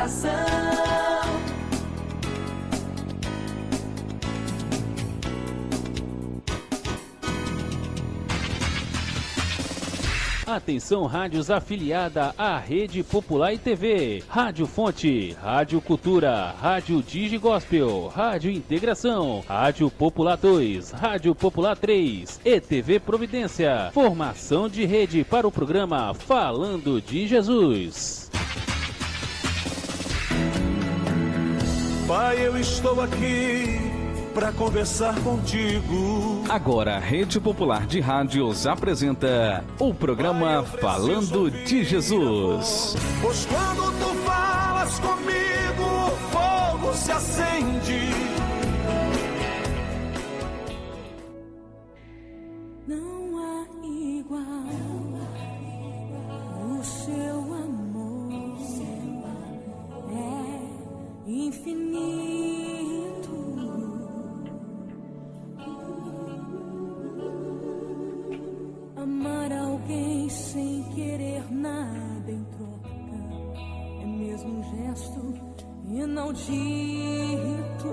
coração. Atenção, rádios afiliada à Rede Popular e TV, Rádio Fonte, Rádio Cultura, Rádio Digi Gospel, Rádio Integração, Rádio Popular 2, Rádio Popular 3 e TV Providência. Formação de rede para o programa Falando de Jesus. Pai, eu estou aqui para conversar contigo. Agora, a Rede Popular de Rádios apresenta o programa Falando de Jesus. Pois quando tu falas comigo, o fogo se acende. Não há igual o seu amor é infinito. Amar alguém sem querer nada em troca é mesmo um gesto inaudito.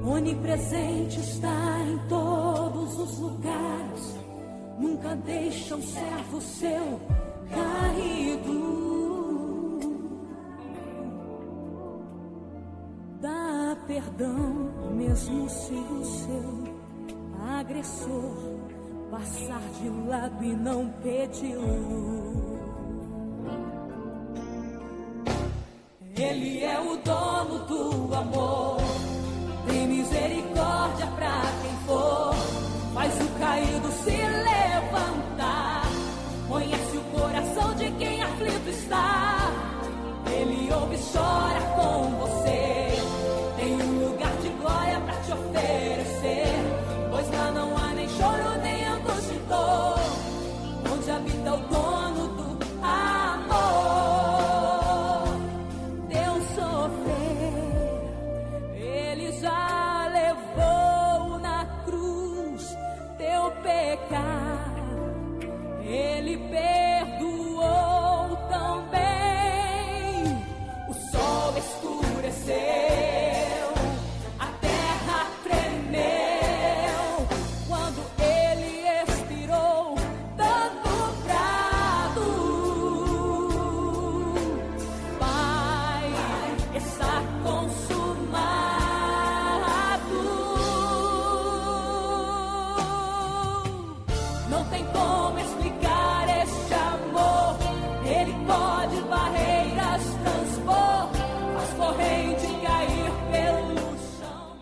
Onipresente está em todos os lugares, nunca deixa um servo seu caído. Dá perdão mesmo se o seu agressor passar de lado e não pediu. Ele é o dono do amor, tem misericórdia pra quem for, faz o caído se levantar, conhece o coração de quem aflito está. Ele ouve e chora com você, tem um lugar de glória pra te oferecer, pois lá não há nem choro nem angústia e dor, onde habita o dono do amor. Deus sofrer, Ele já levou na cruz teu pecado, Ele perdoou também. O sol escureceu, a terra tremeu, quando Ele expirou dando brado. Pai, está consumado. Não tem como explicar este amor, Ele pode barreiras transpor, faz corrente cair pelo chão.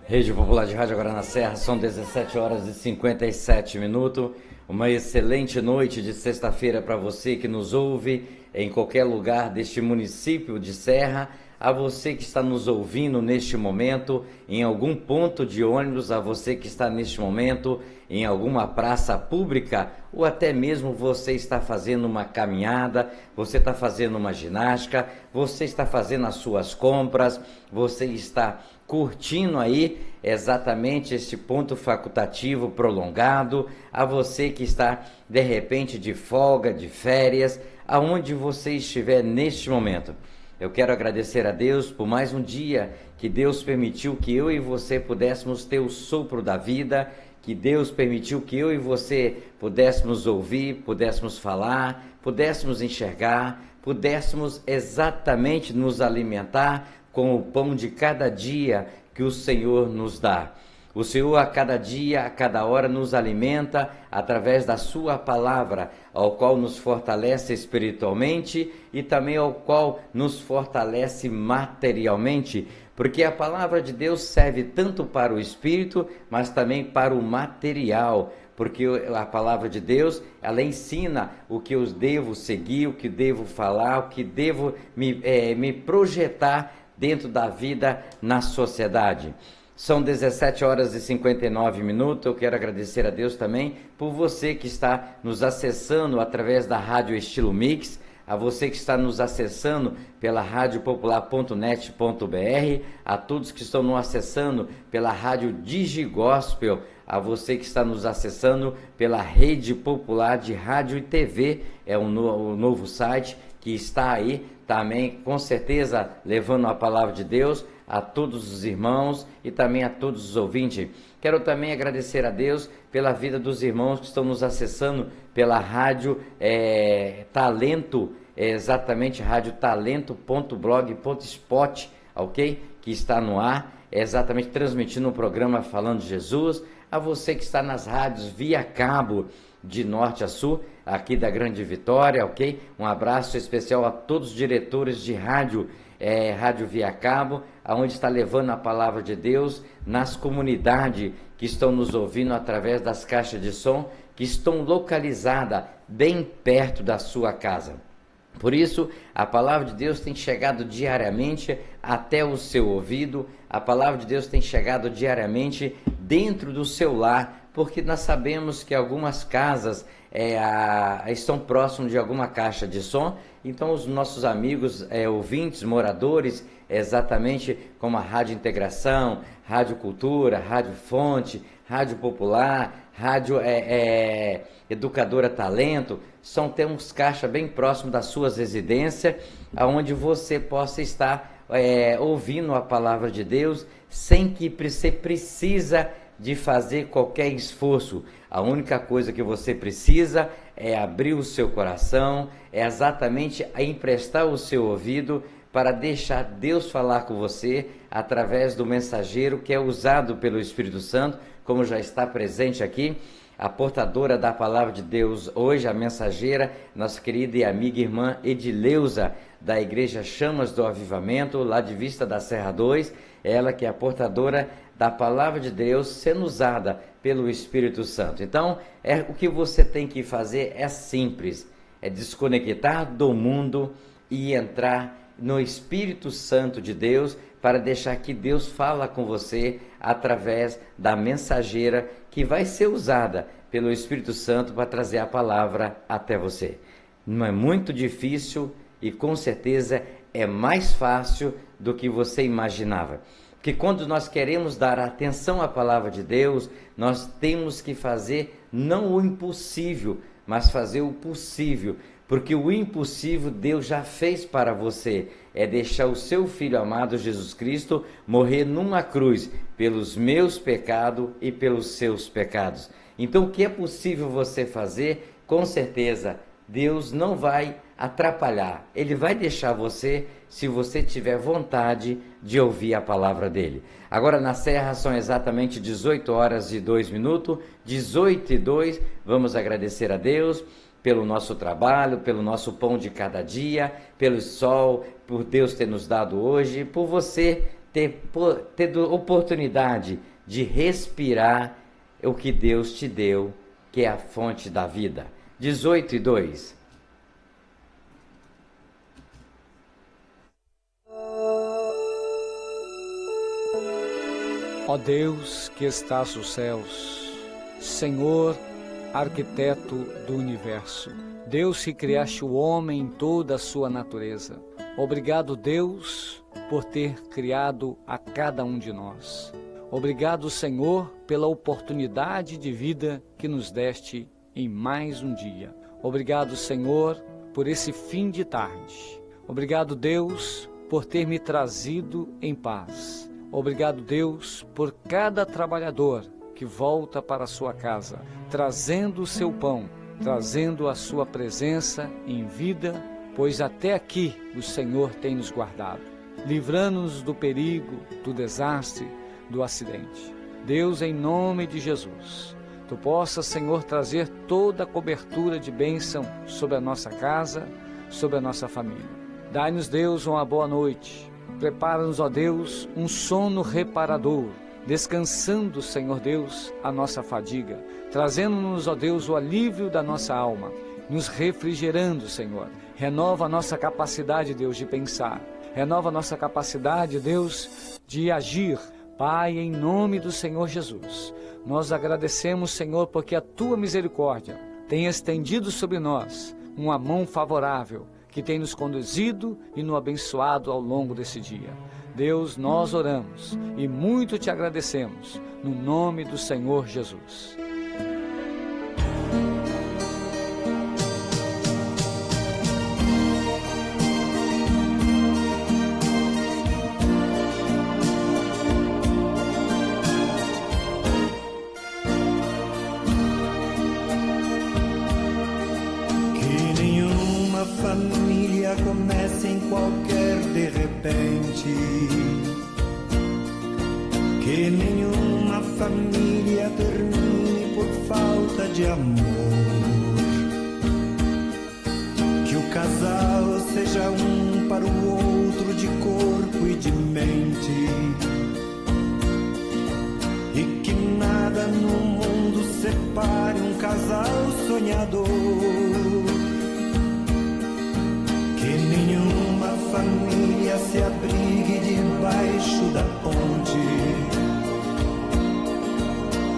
Rede Popular de Rádio agora na Serra, são 17 horas e 57 minutos. Uma excelente noite de sexta-feira para você que nos ouve em qualquer lugar deste município de Serra. A você que está nos ouvindo neste momento em algum ponto de ônibus, a você que está neste momento em alguma praça pública, ou até mesmo você está fazendo uma caminhada, você está fazendo uma ginástica, você está fazendo as suas compras, você está curtindo aí exatamente este ponto facultativo prolongado, a você que está de repente de folga, de férias, aonde você estiver neste momento. Eu quero agradecer a Deus por mais um dia que Deus permitiu que eu e você pudéssemos ter o sopro da vida, que Deus permitiu que eu e você pudéssemos ouvir, pudéssemos falar, pudéssemos enxergar, pudéssemos exatamente nos alimentar com o pão de cada dia que o Senhor nos dá. O Senhor a cada dia, a cada hora nos alimenta através da sua palavra, ao qual nos fortalece espiritualmente e também ao qual nos fortalece materialmente, porque a palavra de Deus serve tanto para o espírito, mas também para o material, porque a palavra de Deus, ela ensina o que eu devo seguir, o que devo falar, o que devo me projetar dentro da vida na sociedade. São 17 horas e 59 minutos, eu quero agradecer a Deus também por você que está nos acessando através da Rádio Estilo Mix, a você que está nos acessando pela radiopopular.net.br, a todos que estão nos acessando pela Rádio Digi Gospel, a você que está nos acessando pela Rede Popular de Rádio e TV, é um novo site que está aí também, com certeza, levando a palavra de Deus a todos os irmãos e também a todos os ouvintes. Quero também agradecer a Deus pela vida dos irmãos que estão nos acessando pela rádio Talento, exatamente radiotalento.blog.spot, ok? Que está no ar, exatamente transmitindo um programa Falando de Jesus. A você que está nas rádios via cabo, de norte a sul, aqui da Grande Vitória, ok? Um abraço especial a todos os diretores de rádio, rádio via cabo, aonde está levando a palavra de Deus nas comunidades que estão nos ouvindo através das caixas de som, que estão localizadas bem perto da sua casa. Por isso, a palavra de Deus tem chegado diariamente até o seu ouvido, a palavra de Deus tem chegado diariamente dentro do seu lar, porque nós sabemos que algumas casas estão próximos de alguma caixa de som, então os nossos amigos ouvintes, moradores, exatamente como a Rádio Integração, Rádio Cultura, Rádio Fonte, Rádio Popular, Rádio Educadora Talento, temos caixa bem próximo das suas residências, onde você possa estar ouvindo a palavra de Deus, sem que você precisa de fazer qualquer esforço. A única coisa que você precisa é abrir o seu coração, é exatamente emprestar o seu ouvido para deixar Deus falar com você através do mensageiro que é usado pelo Espírito Santo, como já está presente aqui, a portadora da palavra de Deus hoje, a mensageira, nossa querida e amiga irmã Edileuza, da Igreja Chamas do Avivamento, lá de Vista da Serra 2, ela que é a portadora da palavra de Deus sendo usada pelo Espírito Santo. Então, o que você tem que fazer é simples, é desconectar do mundo e entrar no Espírito Santo de Deus para deixar que Deus fala com você através da mensageira que vai ser usada pelo Espírito Santo para trazer a palavra até você. Não é muito difícil e com certeza é mais fácil do que você imaginava. Porque quando nós queremos dar atenção à palavra de Deus, nós temos que fazer não o impossível, mas fazer o possível. Porque o impossível Deus já fez para você, é deixar o seu Filho amado Jesus Cristo morrer numa cruz pelos meus pecados e pelos seus pecados. Então o que é possível você fazer, com certeza Deus não vai atrapalhar, Ele vai deixar você, se você tiver vontade de ouvir a palavra dele. Agora na Serra são exatamente 18 horas e 2 minutos, 18 e 2, vamos agradecer a Deus pelo nosso trabalho, pelo nosso pão de cada dia, pelo sol, por Deus ter nos dado hoje, por você ter oportunidade de respirar o que Deus te deu, que é a fonte da vida. 18 e 2. Ó Deus que estás nos céus, Senhor, arquiteto do universo, Deus que criaste o homem em toda a sua natureza. Obrigado, Deus, por ter criado a cada um de nós. Obrigado, Senhor, pela oportunidade de vida que nos deste em mais um dia. Obrigado, Senhor, por esse fim de tarde. Obrigado, Deus, por ter me trazido em paz. Obrigado, Deus, por cada trabalhador que volta para a sua casa, trazendo o seu pão, trazendo a sua presença em vida, pois até aqui o Senhor tem nos guardado, livrando-nos do perigo, do desastre, do acidente. Deus, em nome de Jesus, Tu possas, Senhor, trazer toda a cobertura de bênção sobre a nossa casa, sobre a nossa família. Dai-nos, Deus, uma boa noite. Prepara-nos, ó Deus, um sono reparador, descansando, Senhor Deus, a nossa fadiga, trazendo-nos, ó Deus, o alívio da nossa alma, nos refrigerando, Senhor. Renova a nossa capacidade, Deus, de pensar. Renova a nossa capacidade, Deus, de agir. Pai, em nome do Senhor Jesus, nós agradecemos, Senhor, porque a Tua misericórdia tem estendido sobre nós uma mão favorável, que tem nos conduzido e nos abençoado ao longo desse dia. Deus, nós oramos e muito Te agradecemos, no nome do Senhor Jesus. família comece em qualquer de repente, que nenhuma família termine por falta de amor, que o casal seja um para o outro de corpo e de mente, e que nada no mundo separe um casal sonhador, que nenhuma família se abrigue debaixo da ponte,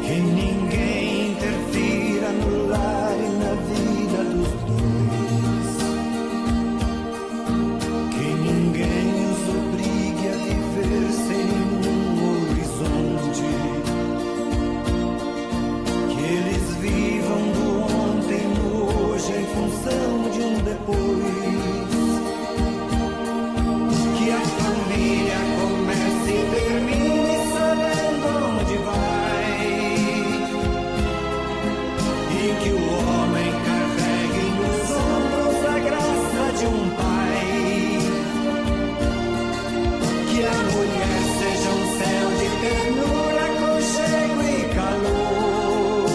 que ninguém interfira no lar e na vida dos dois, que ninguém os obrigue a viver sem nenhum horizonte, que eles vivam do ontem no hoje em função de um depois, que a família comece e termine sabendo onde vai, e que o homem carregue nos ombros a graça de um pai, que a mulher seja um céu de ternura, aconchego e calor,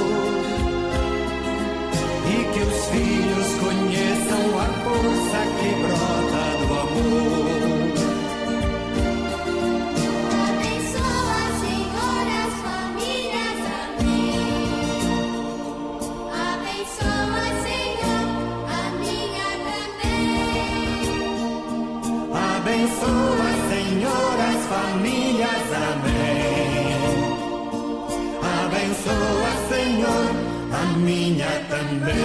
e que os filhos conheçam a força que brota do amor. Abençoa, Senhor, as famílias, amém. Abençoa, Senhor, a minha também. Abençoa, Senhor, as famílias, amém. Abençoa, Senhor, a minha também.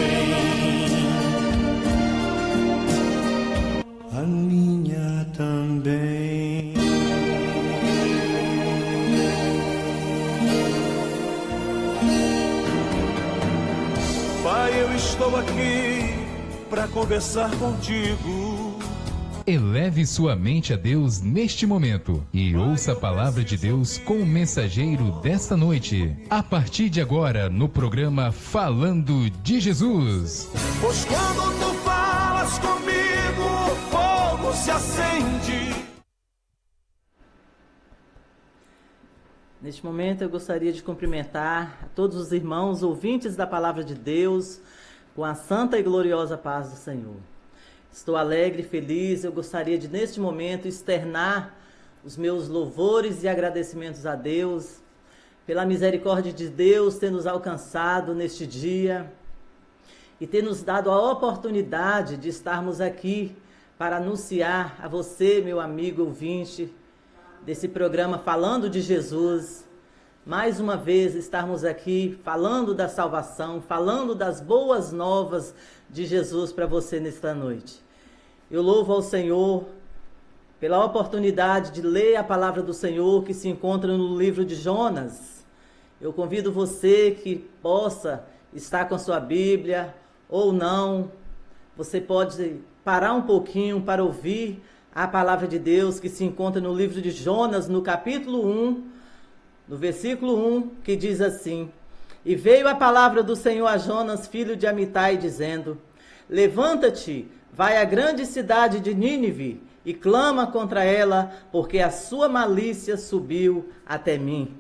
A minha também. Pai, eu estou aqui para conversar contigo. Eleve sua mente a Deus neste momento e ouça a palavra de Deus com o mensageiro desta noite. A partir de agora, no programa Falando de Jesus. Pois quando tu falas comigo, o fogo se acende. Neste momento eu gostaria de cumprimentar a todos os irmãos ouvintes da palavra de Deus com a santa e gloriosa paz do Senhor. Estou alegre e feliz, eu gostaria de neste momento externar os meus louvores e agradecimentos a Deus pela misericórdia de Deus ter nos alcançado neste dia e ter nos dado a oportunidade de estarmos aqui para anunciar a você, meu amigo ouvinte, desse programa Falando de Jesus, mais uma vez estarmos aqui falando da salvação, falando das boas novas de Jesus para você nesta noite. Eu louvo ao Senhor pela oportunidade de ler a palavra do Senhor que se encontra no livro de Jonas. Eu convido você que possa estar com a sua Bíblia ou não, você pode parar um pouquinho para ouvir a palavra de Deus que se encontra no livro de Jonas, no capítulo 1, no versículo 1, que diz assim: E veio a palavra do Senhor a Jonas, filho de Amitai, dizendo: Levanta-te, vai à grande cidade de Nínive e clama contra ela, porque a sua malícia subiu até mim.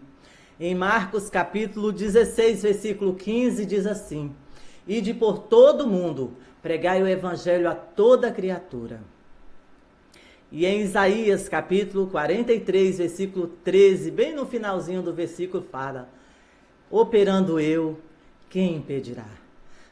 Em Marcos capítulo 16, versículo 15, diz assim: Ide por todo o mundo, pregai o evangelho a toda criatura. E em Isaías capítulo 43, versículo 13, bem no finalzinho do versículo, fala: Operando eu, quem impedirá?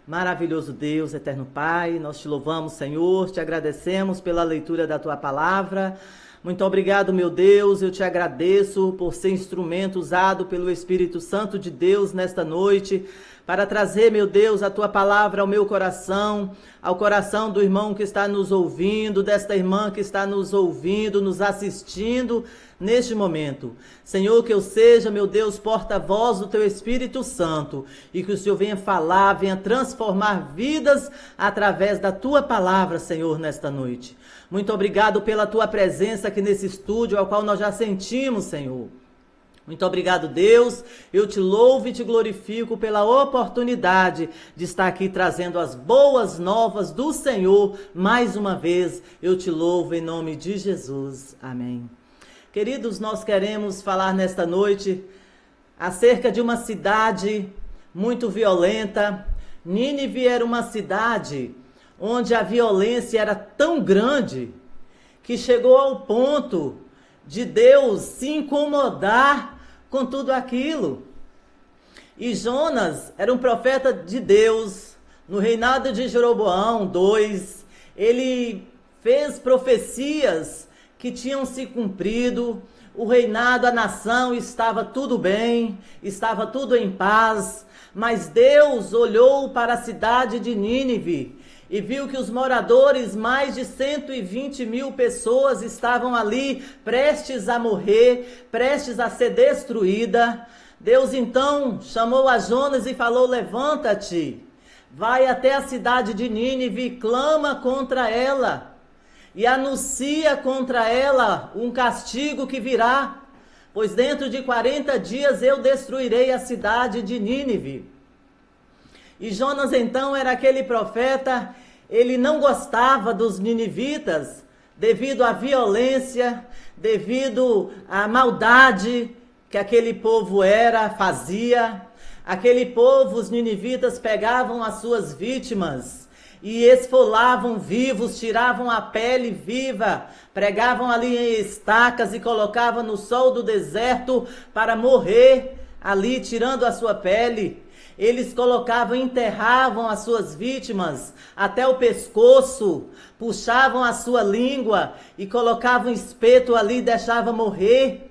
Maravilhoso Deus, eterno Pai, nós te louvamos, Senhor, te agradecemos pela leitura da tua palavra. Muito obrigado, meu Deus, eu te agradeço por ser instrumento usado pelo Espírito Santo de Deus nesta noite, para trazer, meu Deus, a tua palavra ao meu coração, ao coração do irmão que está nos ouvindo, desta irmã que está nos ouvindo, nos assistindo neste momento. Senhor, que eu seja, meu Deus, porta-voz do teu Espírito Santo e que o Senhor venha falar, venha transformar vidas através da tua palavra, Senhor, nesta noite. Muito obrigado pela tua presença aqui nesse estúdio, ao qual nós já sentimos, Senhor. Muito obrigado, Deus. Eu te louvo e te glorifico pela oportunidade de estar aqui trazendo as boas novas do Senhor. Mais uma vez, eu te louvo em nome de Jesus. Amém. Queridos, nós queremos falar nesta noite acerca de uma cidade muito violenta. Nínive era uma cidade onde a violência era tão grande que chegou ao ponto de Deus se incomodar com tudo aquilo. E Jonas era um profeta de Deus. No reinado de Jeroboão II, ele fez profecias que tinham se cumprido. O reinado, a nação estava tudo bem, estava tudo em paz. Mas Deus olhou para a cidade de Nínive e viu que os moradores, mais de 120 mil pessoas, estavam ali prestes a morrer, prestes a ser destruída. Deus então chamou a Jonas e falou: levanta-te, vai até a cidade de Nínive e clama contra ela, e anuncia contra ela um castigo que virá, pois dentro de 40 dias eu destruirei a cidade de Nínive. E Jonas então era aquele profeta, ele não gostava dos ninivitas, devido à violência, devido à maldade que aquele povo fazia. Aquele povo, os ninivitas, pegavam as suas vítimas e esfolavam vivos, tiravam a pele viva, pregavam ali em estacas e colocavam no sol do deserto para morrer ali, tirando a sua pele. Eles colocavam, enterravam as suas vítimas até o pescoço, puxavam a sua língua e colocavam espeto ali e deixavam morrer.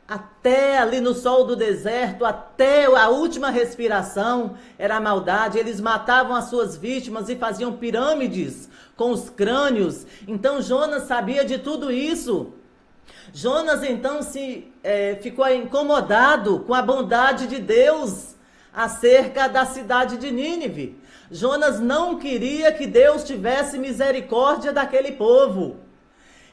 Até ali no sol do deserto, até a última respiração era a maldade. Eles matavam as suas vítimas e faziam pirâmides com os crânios. Então Jonas sabia de tudo isso. Jonas então ficou incomodado com a bondade de Deus acerca da cidade de Nínive. Jonas não queria que Deus tivesse misericórdia daquele povo.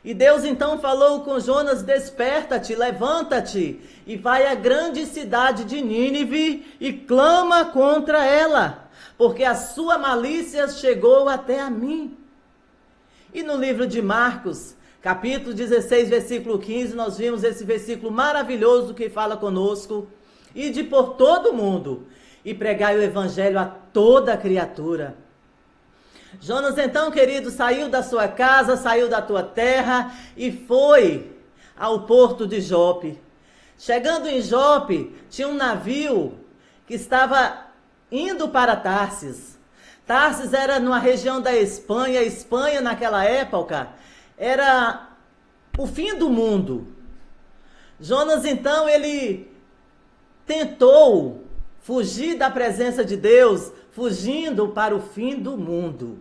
E Deus então falou com Jonas: desperta-te, levanta-te e vai à grande cidade de Nínive e clama contra ela, porque a sua malícia chegou até a mim. E no livro de Marcos, capítulo 16, versículo 15, nós vimos esse versículo maravilhoso que fala conosco: ide por todo o mundo e pregai o evangelho a toda criatura. Jonas então, querido, saiu da sua casa, saiu da tua terra e foi ao porto de Jope. Chegando em Jope, tinha um navio que estava indo para Tarsis. Tarsis era numa região da Espanha. A Espanha naquela época era o fim do mundo. Jonas então, ele tentou fugir da presença de Deus, fugindo para o fim do mundo.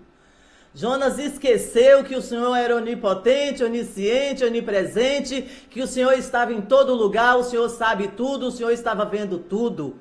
Jonas esqueceu que o Senhor era onipotente, onisciente, onipresente, que o Senhor estava em todo lugar, o Senhor sabe tudo, o Senhor estava vendo tudo.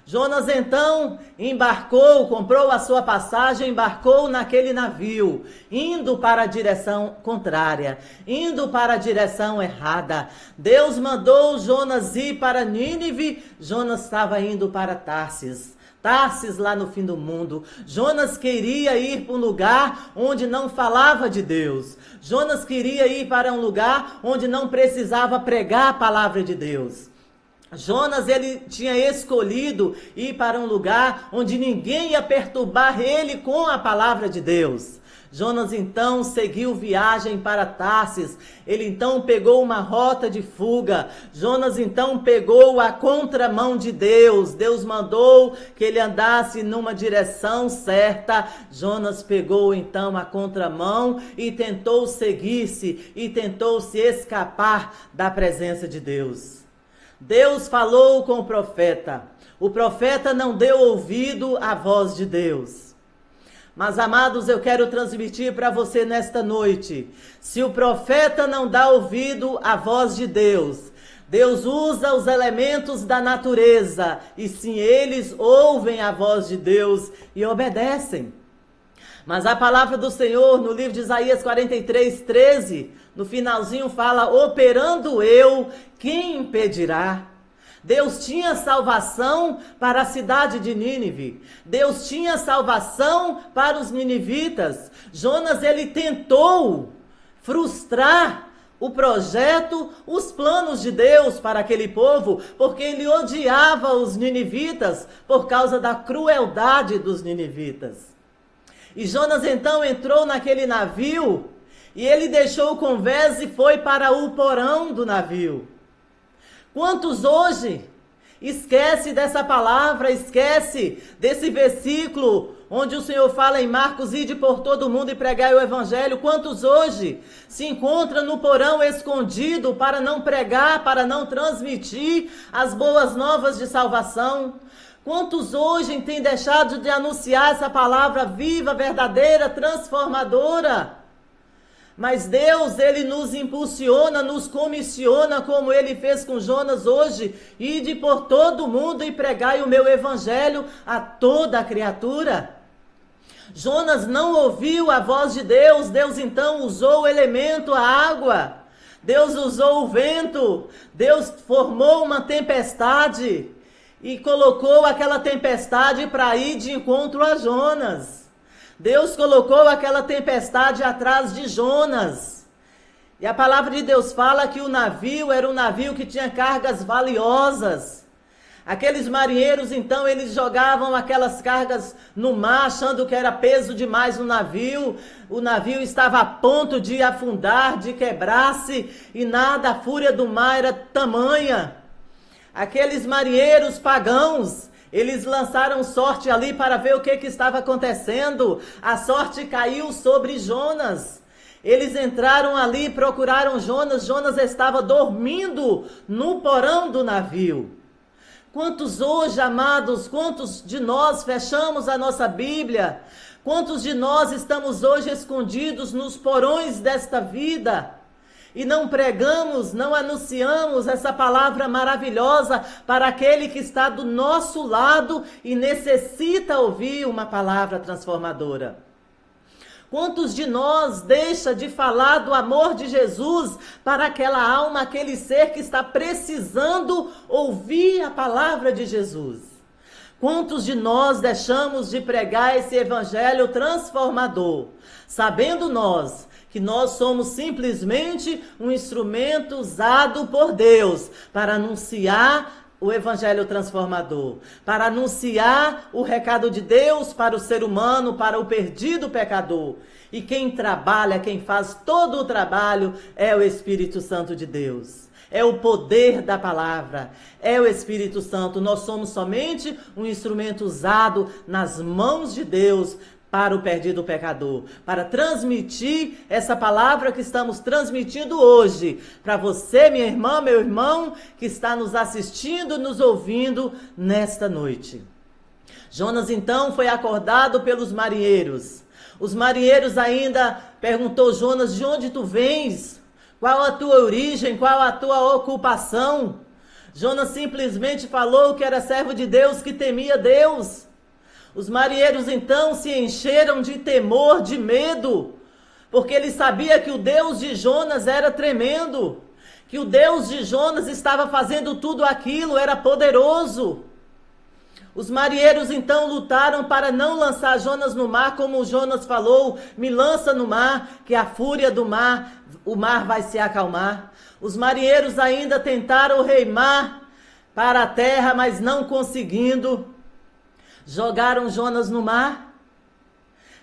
Jonas então embarcou, comprou a sua passagem, embarcou naquele navio, indo para a direção contrária, indo para a direção errada. Deus mandou Jonas ir para Nínive, Jonas estava indo para Tarsis. Tarsis lá no fim do mundo. Jonas queria ir para um lugar onde não falava de Deus. Jonas queria ir para um lugar onde não precisava pregar a palavra de Deus. Jonas, ele tinha escolhido ir para um lugar onde ninguém ia perturbar ele com a palavra de Deus. Jonas então seguiu viagem para Tarsis. Ele então pegou uma rota de fuga. Jonas então pegou a contramão de Deus. Deus mandou que ele andasse numa direção certa. Jonas pegou então a contramão e tentou seguir-se e tentou se escapar da presença de Deus. Deus falou com o profeta. O profeta não deu ouvido à voz de Deus. Mas, amados, eu quero transmitir para você nesta noite: se o profeta não dá ouvido à voz de Deus, Deus usa os elementos da natureza, e sim, eles ouvem a voz de Deus e obedecem. Mas a palavra do Senhor, no livro de Isaías 43:13, no finalzinho fala: operando eu, quem impedirá? Deus tinha salvação para a cidade de Nínive. Deus tinha salvação para os ninivitas. Jonas, ele tentou frustrar o projeto, os planos de Deus para aquele povo, porque ele odiava os ninivitas por causa da crueldade dos ninivitas. E Jonas então entrou naquele navio e ele deixou o convés e foi para o porão do navio. Quantos hoje esquece dessa palavra, esquece desse versículo onde o Senhor fala em Marcos: ide por todo mundo e pregai o evangelho? Quantos hoje se encontram no porão escondido para não pregar, para não transmitir as boas novas de salvação? Quantos hoje têm deixado de anunciar essa palavra viva, verdadeira, transformadora? Mas Deus, ele nos impulsiona, nos comissiona, como ele fez com Jonas hoje: ide por todo mundo e pregai o meu evangelho a toda a criatura. Jonas não ouviu a voz de Deus. Deus então usou o elemento, a água. Deus usou o vento. Deus formou uma tempestade e colocou aquela tempestade para ir de encontro a Jonas. Deus colocou aquela tempestade atrás de Jonas. E a palavra de Deus fala que o navio era um navio que tinha cargas valiosas. Aqueles marinheiros, então, eles jogavam aquelas cargas no mar, achando que era peso demais no navio. O navio estava a ponto de afundar, de quebrar-se, e nada, a fúria do mar era tamanha. Aqueles marinheiros pagãos, eles lançaram sorte ali para ver o que estava acontecendo. A sorte caiu sobre Jonas. Eles entraram ali e procuraram Jonas. Jonas estava dormindo no porão do navio. Quantos hoje, amados, quantos de nós fechamos a nossa Bíblia? Quantos de nós estamos hoje escondidos nos porões desta vida? E não pregamos, não anunciamos essa palavra maravilhosa para aquele que está do nosso lado e necessita ouvir uma palavra transformadora. Quantos de nós deixa de falar do amor de Jesus para aquela alma, aquele ser que está precisando ouvir a palavra de Jesus? Quantos de nós deixamos de pregar esse evangelho transformador, sabendo nós que nós somos simplesmente um instrumento usado por Deus para anunciar o evangelho transformador, para anunciar o recado de Deus para o ser humano, para o perdido pecador. E quem trabalha, quem faz todo o trabalho é o Espírito Santo de Deus. É o poder da palavra, é o Espírito Santo. Nós somos somente um instrumento usado nas mãos de Deus para o perdido pecador, para transmitir essa palavra que estamos transmitindo hoje, para você, minha irmã, meu irmão, que está nos assistindo, nos ouvindo nesta noite. Jonas então foi acordado pelos marinheiros. Os marinheiros ainda perguntou Jonas: de onde tu vens? Qual a tua origem? Qual a tua ocupação? Jonas simplesmente falou que era servo de Deus, que temia Deus. Os marinheiros então se encheram de temor, de medo, porque ele sabia que o Deus de Jonas era tremendo, que o Deus de Jonas estava fazendo tudo aquilo, era poderoso. Os marinheiros então lutaram para não lançar Jonas no mar, como Jonas falou: me lança no mar, que a fúria do mar, o mar vai se acalmar. Os marinheiros ainda tentaram remar para a terra, mas não conseguindo, jogaram Jonas no mar.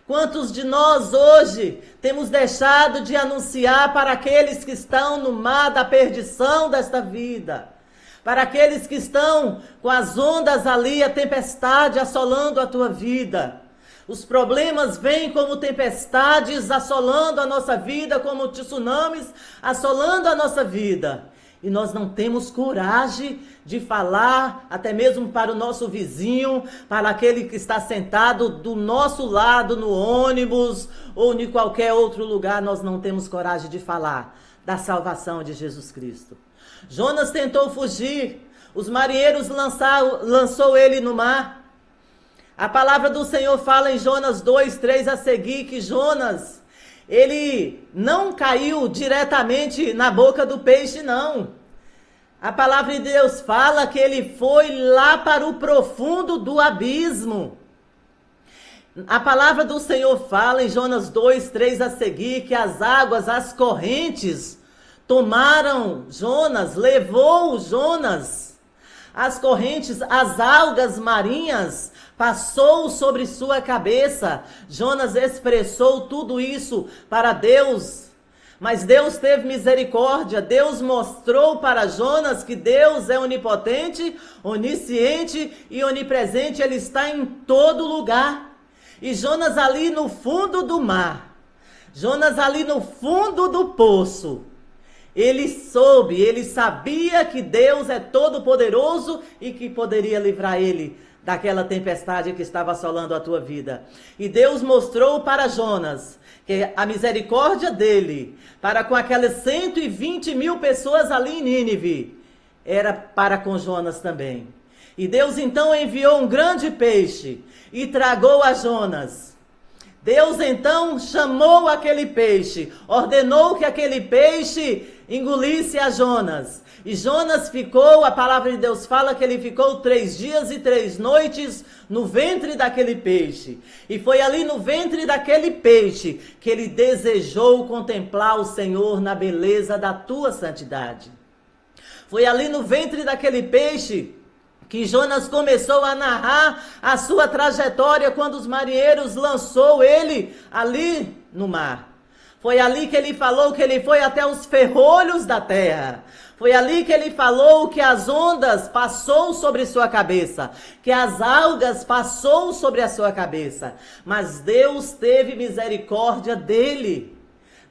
Quantos de nós hoje temos deixado de anunciar para aqueles que estão no mar da perdição desta vida? Para aqueles que estão com as ondas ali, a tempestade assolando a tua vida. Os problemas vêm como tempestades assolando a nossa vida, como tsunamis assolando a nossa vida. E nós não temos coragem de falar, até mesmo para o nosso vizinho, para aquele que está sentado do nosso lado no ônibus ou em qualquer outro lugar. Nós não temos coragem de falar da salvação de Jesus Cristo. Jonas tentou fugir, os marinheiros lançou ele no mar. A palavra do Senhor fala em Jonas 2:3 a seguir que Jonas, ele não caiu diretamente na boca do peixe, não. A palavra de Deus fala que ele foi lá para o profundo do abismo. A palavra do Senhor fala em Jonas 2:3 a seguir que as águas, as correntes, tomaram Jonas, levou Jonas. As correntes, as algas marinhas, passou sobre sua cabeça. Jonas expressou tudo isso para Deus. Mas Deus teve misericórdia. Deus mostrou para Jonas que Deus é onipotente, onisciente e onipresente. Ele está em todo lugar. E Jonas ali no fundo do mar, Jonas ali no fundo do poço, ele sabia que Deus é todo poderoso e que poderia livrar ele daquela tempestade que estava assolando a tua vida. E Deus mostrou para Jonas que a misericórdia dele para com aquelas 120 mil pessoas ali em Nínive era para com Jonas também. E Deus então enviou um grande peixe e tragou a Jonas. Deus então chamou aquele peixe, ordenou que aquele peixe engolisse a Jonas. E Jonas ficou, a palavra de Deus fala que ele ficou 3 dias e 3 noites no ventre daquele peixe. E foi ali no ventre daquele peixe que ele desejou contemplar o Senhor na beleza da tua santidade. Foi ali no ventre daquele peixe que Jonas começou a narrar a sua trajetória quando os marinheiros lançou ele ali no mar. Foi ali que ele falou que ele foi até os ferrolhos da terra. Foi ali que ele falou que as ondas passou sobre sua cabeça, que as algas passou sobre a sua cabeça. Mas Deus teve misericórdia dele.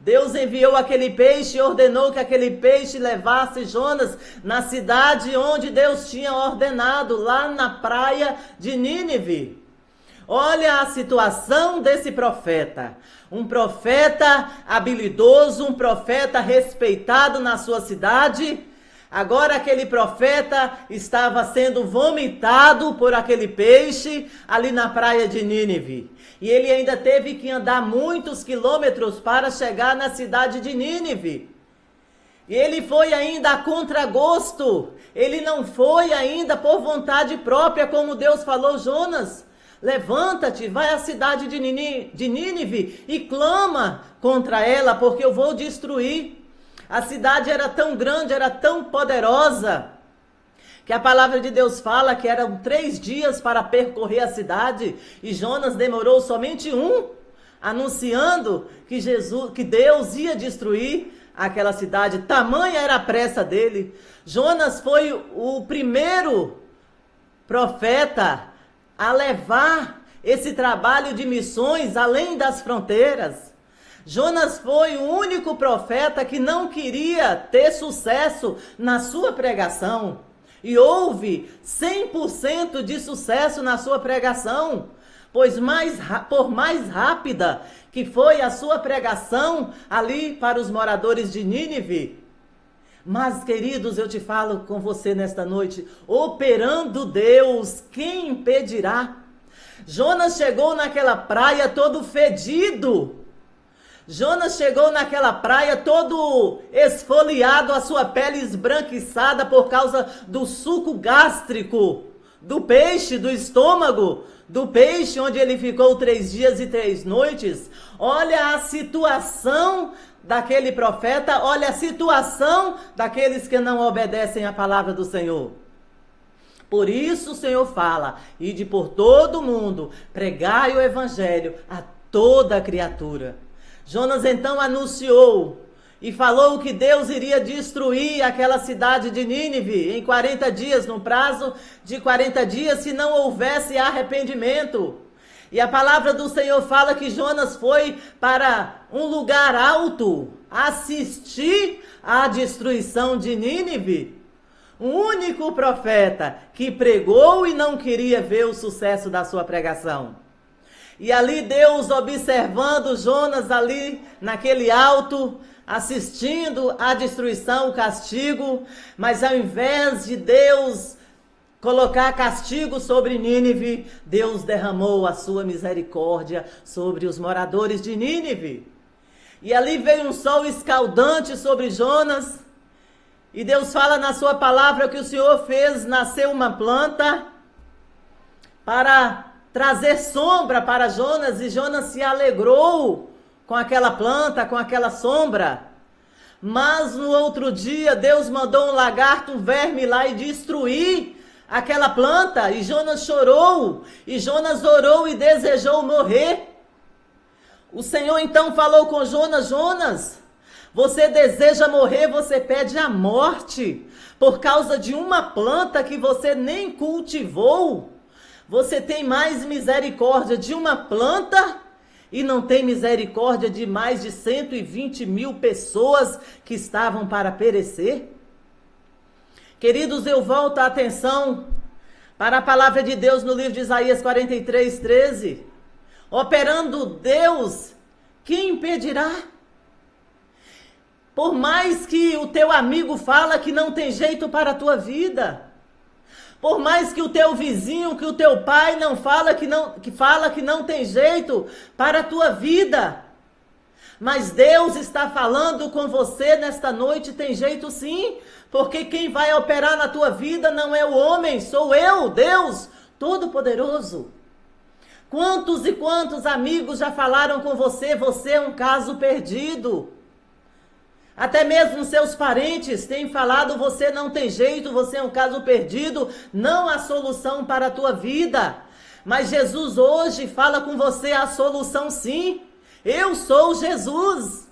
Deus enviou aquele peixe e ordenou que aquele peixe levasse Jonas na cidade onde Deus tinha ordenado, lá na praia de Nínive. Olha a situação desse profeta. Um profeta habilidoso, um profeta respeitado na sua cidade. Agora aquele profeta estava sendo vomitado por aquele peixe ali na praia de Nínive. E ele ainda teve que andar muitos quilômetros para chegar na cidade de Nínive. E ele foi ainda a contragosto. Ele não foi ainda por vontade própria, como Deus falou: Jonas, levanta-te, vai à cidade de Nínive e clama contra ela, porque eu vou destruir. A cidade era tão grande, era tão poderosa, que a palavra de Deus fala que eram 3 dias para percorrer a cidade, e Jonas demorou somente 1, anunciando que Deus ia destruir aquela cidade. Tamanha era a pressa dele. Jonas foi o primeiro profeta a levar esse trabalho de missões além das fronteiras. Jonas foi o único profeta que não queria ter sucesso na sua pregação. E houve 100% de sucesso na sua pregação, pois por mais rápida que foi a sua pregação ali para os moradores de Nínive. Mas, queridos, eu te falo com você nesta noite, operando Deus, quem impedirá? Jonas chegou naquela praia todo fedido. Jonas chegou naquela praia todo esfoliado, a sua pele esbranquiçada por causa do suco gástrico do peixe, do estômago do peixe, onde ele ficou 3 dias e 3 noites. Olha a situação daquele profeta, olha a situação daqueles que não obedecem à palavra do Senhor. Por isso o Senhor fala: ide por todo o mundo, pregai o evangelho a toda criatura. Jonas então anunciou e falou que Deus iria destruir aquela cidade de Nínive em 40 dias, no prazo de 40 dias, se não houvesse arrependimento. E a palavra do Senhor fala que Jonas foi para um lugar alto assistir à destruição de Nínive. O único profeta que pregou e não queria ver o sucesso da sua pregação. E ali Deus observando Jonas ali naquele alto, assistindo à destruição, o castigo, mas ao invés de Deus colocar castigo sobre Nínive, Deus derramou a sua misericórdia sobre os moradores de Nínive. E ali veio um sol escaldante sobre Jonas, e Deus fala na sua palavra que o Senhor fez nascer uma planta para trazer sombra para Jonas, e Jonas se alegrou com aquela planta, com aquela sombra. Mas no outro dia Deus mandou um lagarto, um verme lá e destruir aquela planta, e Jonas chorou, e Jonas orou e desejou morrer. O Senhor então falou com Jonas: Jonas, você deseja morrer, você pede a morte, por causa de uma planta que você nem cultivou. Você tem mais misericórdia de uma planta e não tem misericórdia de mais de 120.000 pessoas que estavam para perecer? Queridos, eu volto a atenção para a palavra de Deus no livro de Isaías 43:13. Operando Deus, quem impedirá? Por mais que o teu amigo fala que não tem jeito para a tua vida, por mais que o teu vizinho, que o teu pai não fala que não tem jeito para a tua vida, mas Deus está falando com você nesta noite, tem jeito sim, porque quem vai operar na tua vida não é o homem, sou eu, Deus Todo-Poderoso. Quantos e quantos amigos já falaram com você, você é um caso perdido. Até mesmo seus parentes têm falado, você não tem jeito, você é um caso perdido, não há solução para a tua vida. Mas Jesus hoje fala com você a solução sim. Eu sou Jesus.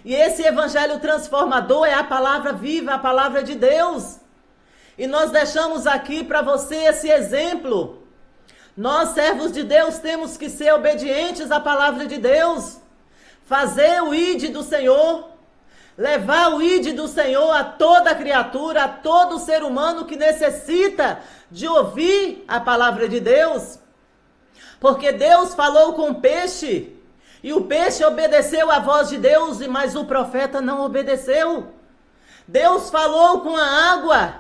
E esse evangelho transformador é a palavra viva, a palavra de Deus. E nós deixamos aqui para você esse exemplo. Nós, servos de Deus, temos que ser obedientes à palavra de Deus. Fazer o ide do Senhor. Levar o ide do Senhor a toda criatura, a todo ser humano que necessita de ouvir a palavra de Deus. Porque Deus falou com o peixe, e o peixe obedeceu à voz de Deus, mas o profeta não obedeceu. Deus falou com a água,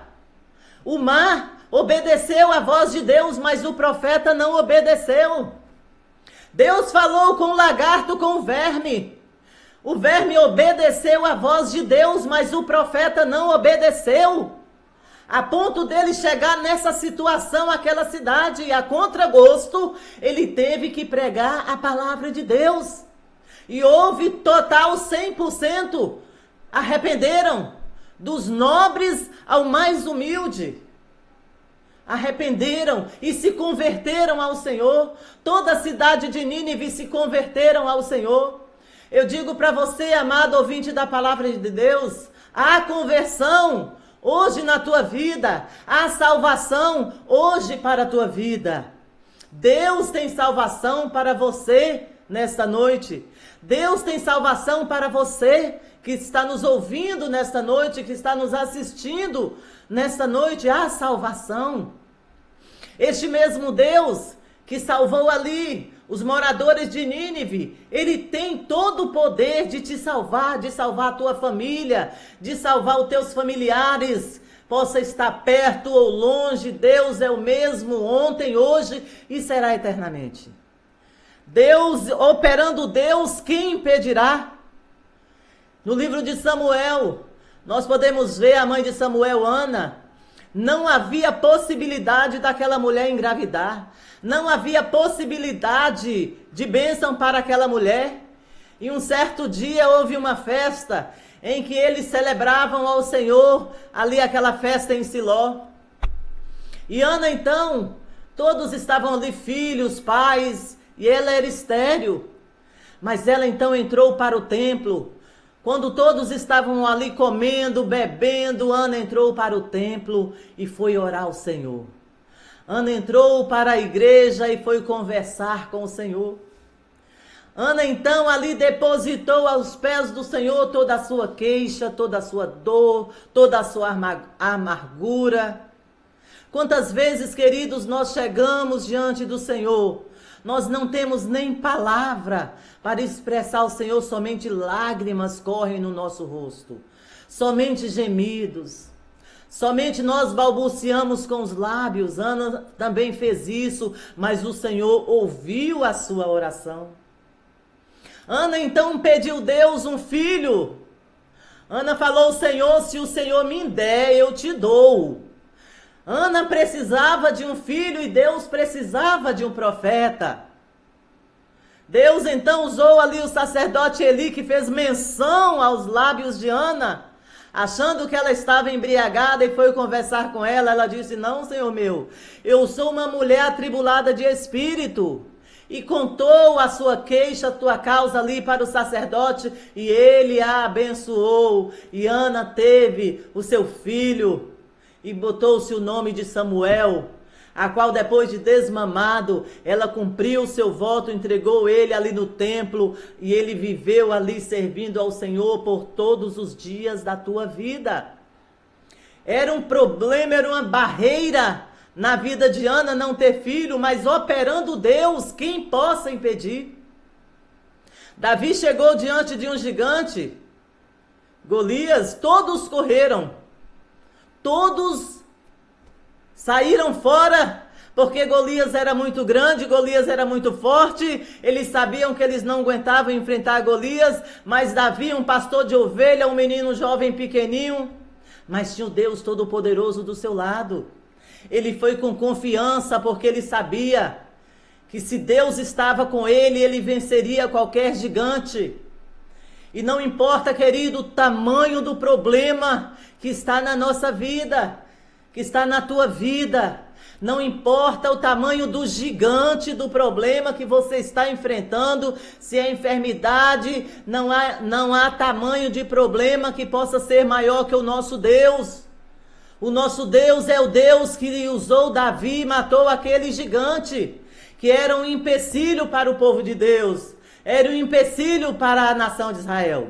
o mar obedeceu à voz de Deus, mas o profeta não obedeceu. Deus falou com o lagarto, com o verme obedeceu à voz de Deus, mas o profeta não obedeceu. A ponto dele chegar nessa situação, aquela cidade, e a contragosto, ele teve que pregar a palavra de Deus. E houve total 100%. Arrependeram, dos nobres ao mais humilde. Arrependeram e se converteram ao Senhor. Toda a cidade de Nínive se converteram ao Senhor. Eu digo para você, amado ouvinte da palavra de Deus, há conversão hoje na tua vida, há salvação hoje para a tua vida. Deus tem salvação para você nesta noite. Deus tem salvação para você que está nos ouvindo nesta noite, que está nos assistindo nesta noite. Há salvação. Este mesmo Deus que salvou ali os moradores de Nínive, ele tem todo o poder de te salvar, de salvar a tua família, de salvar os teus familiares. Possa estar perto ou longe, Deus é o mesmo ontem, hoje e será eternamente. Deus, operando Deus, quem impedirá? No livro de Samuel, nós podemos ver a mãe de Samuel, Ana. Não havia possibilidade daquela mulher engravidar. Não havia possibilidade de bênção para aquela mulher. E um certo dia houve uma festa em que eles celebravam ao Senhor, ali aquela festa em Siló. E Ana então, todos estavam ali, filhos, pais, e ela era estéril. Mas ela então entrou para o templo. Quando todos estavam ali comendo, bebendo, Ana entrou para o templo e foi orar ao Senhor. Ana entrou para a igreja e foi conversar com o Senhor. Ana então ali depositou aos pés do Senhor toda a sua queixa, toda a sua dor, toda a sua amargura. Quantas vezes, queridos, nós chegamos diante do Senhor, nós não temos nem palavra para expressar ao Senhor, somente lágrimas correm no nosso rosto, somente gemidos, Somente nós balbuciamos com os lábios. Ana também fez isso, mas o Senhor ouviu a sua oração. Ana então pediu a Deus um filho. Ana falou: Senhor, se o Senhor me der, eu te dou. Ana precisava de um filho e Deus precisava de um profeta. Deus então usou ali o sacerdote Eli, que fez menção aos lábios de Ana, achando que ela estava embriagada, e foi conversar com ela. Ela disse: não, Senhor meu, eu sou uma mulher atribulada de espírito. E contou a sua queixa, a tua causa ali para o sacerdote, e ele a abençoou. E Ana teve o seu filho, e botou-se o nome de Samuel, a qual depois de desmamado, ela cumpriu o seu voto, entregou ele ali no templo, e ele viveu ali servindo ao Senhor por todos os dias da tua vida. Era um problema, era uma barreira na vida de Ana não ter filho, mas operando Deus, quem possa impedir? Davi chegou diante de um gigante, Golias, todos correram, todos saíram fora, porque Golias era muito grande, Golias era muito forte, eles sabiam que eles não aguentavam enfrentar Golias, mas Davi, um pastor de ovelha, um menino jovem pequenininho, mas tinha o Deus Todo-Poderoso do seu lado. Ele foi com confiança, porque ele sabia que se Deus estava com ele, ele venceria qualquer gigante. E não importa, querido, o tamanho do problema que está na nossa vida, que está na tua vida. Não importa o tamanho do gigante, do problema que você está enfrentando, se é enfermidade, não há tamanho de problema que possa ser maior que o nosso Deus. O nosso Deus é o Deus que usou Davi e matou aquele gigante, que era um empecilho para o povo de Deus, era um empecilho para a nação de Israel.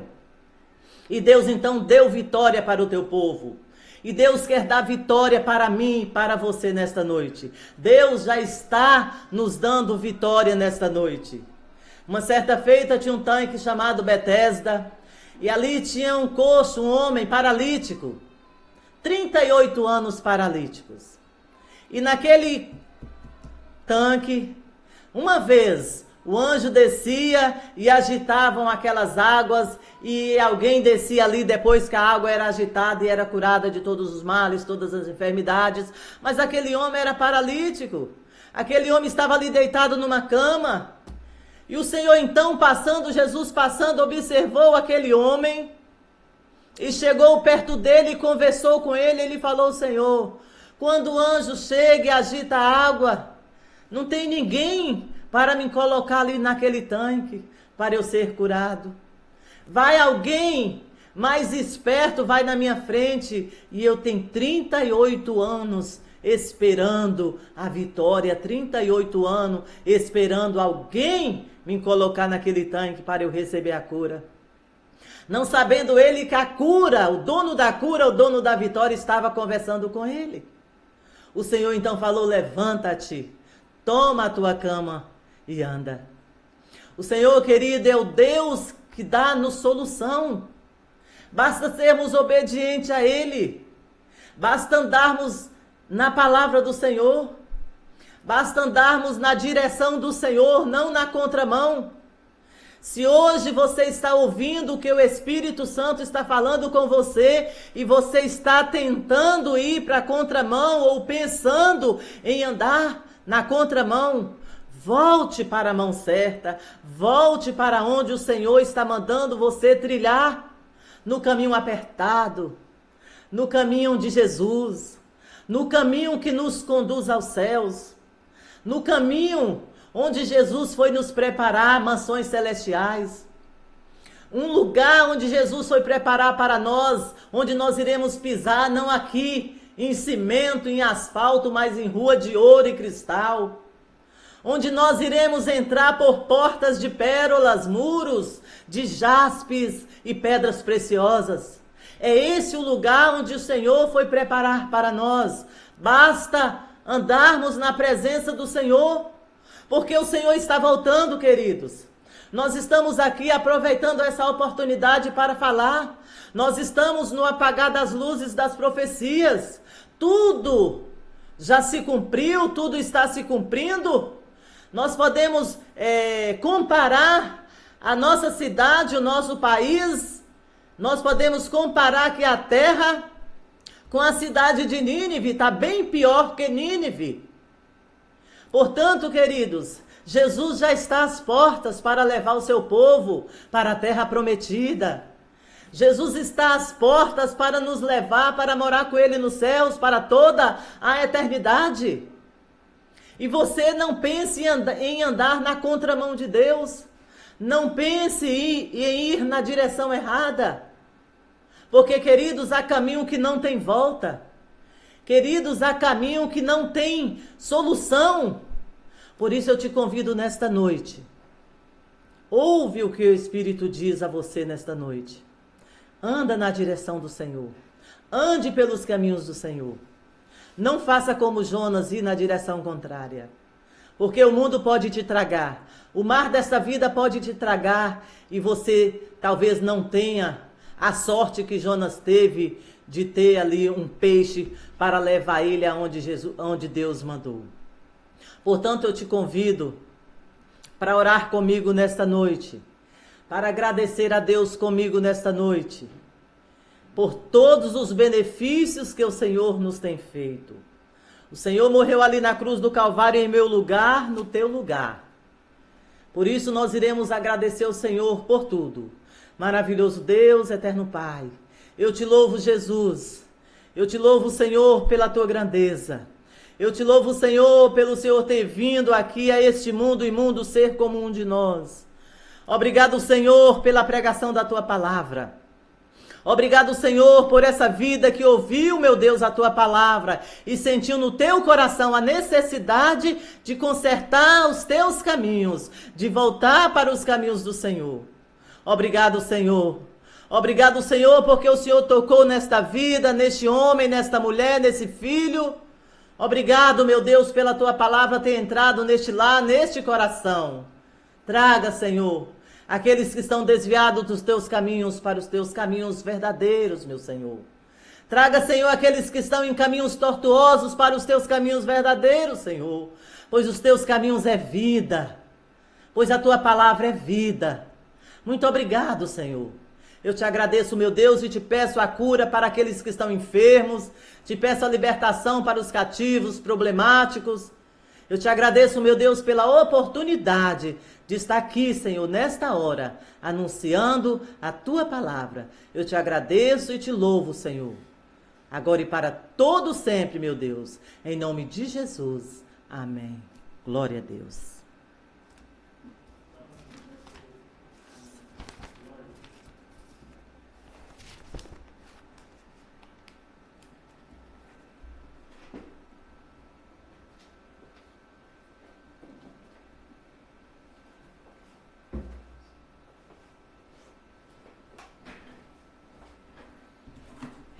E Deus então deu vitória para o teu povo. E Deus quer dar vitória para mim e para você nesta noite. Deus já está nos dando vitória nesta noite. Uma certa feita tinha um tanque chamado Betesda, e ali tinha um coxo, um homem paralítico, 38 anos paralíticos. E naquele tanque, uma vez, o anjo descia e agitavam aquelas águas, e alguém descia ali depois que a água era agitada e era curada de todos os males, todas as enfermidades. Mas aquele homem era paralítico. Aquele homem estava ali deitado numa cama. E o Senhor então passando, Jesus passando, observou aquele homem e chegou perto dele e conversou com ele. Ele falou: Senhor, quando o anjo chega e agita a água, não tem ninguém para me colocar ali naquele tanque, para eu ser curado. Vai alguém mais esperto, vai na minha frente, e eu tenho 38 anos esperando a vitória, 38 anos esperando alguém me colocar naquele tanque para eu receber a cura. Não sabendo ele que a cura, o dono da vitória, estava conversando com ele. O Senhor então falou: levanta-te, toma a tua cama e anda. O Senhor, querido, é o Deus que dá-nos solução. Basta sermos obedientes a Ele. Basta andarmos na palavra do Senhor. Basta andarmos na direção do Senhor, não na contramão. Se hoje você está ouvindo o que o Espírito Santo está falando com você e você está tentando ir para a contramão ou pensando em andar na contramão, volte para a mão certa, volte para onde o Senhor está mandando você trilhar, no caminho apertado, no caminho de Jesus, no caminho que nos conduz aos céus, no caminho onde Jesus foi nos preparar mansões celestiais, um lugar onde Jesus foi preparar para nós, onde nós iremos pisar, não aqui em cimento, em asfalto, mas em rua de ouro e cristal, onde nós iremos entrar por portas de pérolas, muros de jaspes e pedras preciosas. É esse o lugar onde o Senhor foi preparar para nós. Basta andarmos na presença do Senhor, porque o Senhor está voltando, queridos. Nós estamos aqui aproveitando essa oportunidade para falar. Nós estamos no apagar das luzes das profecias. Tudo já se cumpriu, tudo está se cumprindo. Nós podemos comparar a nossa cidade, o nosso país. Nós podemos comparar aqui a terra com a cidade de Nínive. Está bem pior que Nínive. Portanto, queridos, Jesus já está às portas para levar o seu povo para a terra prometida. Jesus está às portas para nos levar, para morar com Ele nos céus, para toda a eternidade. E você não pense em andar na contramão de Deus. Não pense em ir na direção errada. Porque, queridos, há caminho que não tem volta. Queridos, há caminho que não tem solução. Por isso eu te convido nesta noite. Ouve o que o Espírito diz a você nesta noite. Anda na direção do Senhor. Ande pelos caminhos do Senhor. Não faça como Jonas, ir na direção contrária. Porque o mundo pode te tragar. O mar desta vida pode te tragar. E você talvez não tenha a sorte que Jonas teve de ter ali um peixe para levar ele aonde Deus mandou. Portanto, eu te convido para orar comigo nesta noite, para agradecer a Deus comigo nesta noite, por todos os benefícios que o Senhor nos tem feito. O Senhor morreu ali na cruz do Calvário em meu lugar, no teu lugar. Por isso nós iremos agradecer ao Senhor por tudo. Maravilhoso Deus, eterno Pai, eu te louvo, Jesus. Eu te louvo, Senhor, pela tua grandeza. Eu te louvo, Senhor, pelo Senhor ter vindo aqui a este mundo imundo ser como um de nós. Obrigado, Senhor, pela pregação da tua palavra. Obrigado, Senhor, por essa vida que ouviu, meu Deus, a tua palavra e sentiu no teu coração a necessidade de consertar os teus caminhos, de voltar para os caminhos do Senhor. Obrigado, Senhor. Obrigado, Senhor, porque o Senhor tocou nesta vida, neste homem, nesta mulher, nesse filho. Obrigado, meu Deus, pela tua palavra ter entrado neste lar, neste coração. Traga, Senhor, aqueles que estão desviados dos teus caminhos para os teus caminhos verdadeiros, meu Senhor. Traga, Senhor, aqueles que estão em caminhos tortuosos para os teus caminhos verdadeiros, Senhor. Pois os teus caminhos é vida. Pois a tua palavra é vida. Muito obrigado, Senhor. Eu te agradeço, meu Deus, e te peço a cura para aqueles que estão enfermos. Te peço a libertação para os cativos, problemáticos. Eu te agradeço, meu Deus, pela oportunidade de estar aqui, Senhor, nesta hora, anunciando a tua palavra. Eu te agradeço e te louvo, Senhor. Agora e para todo sempre, meu Deus. Em nome de Jesus. Amém. Glória a Deus.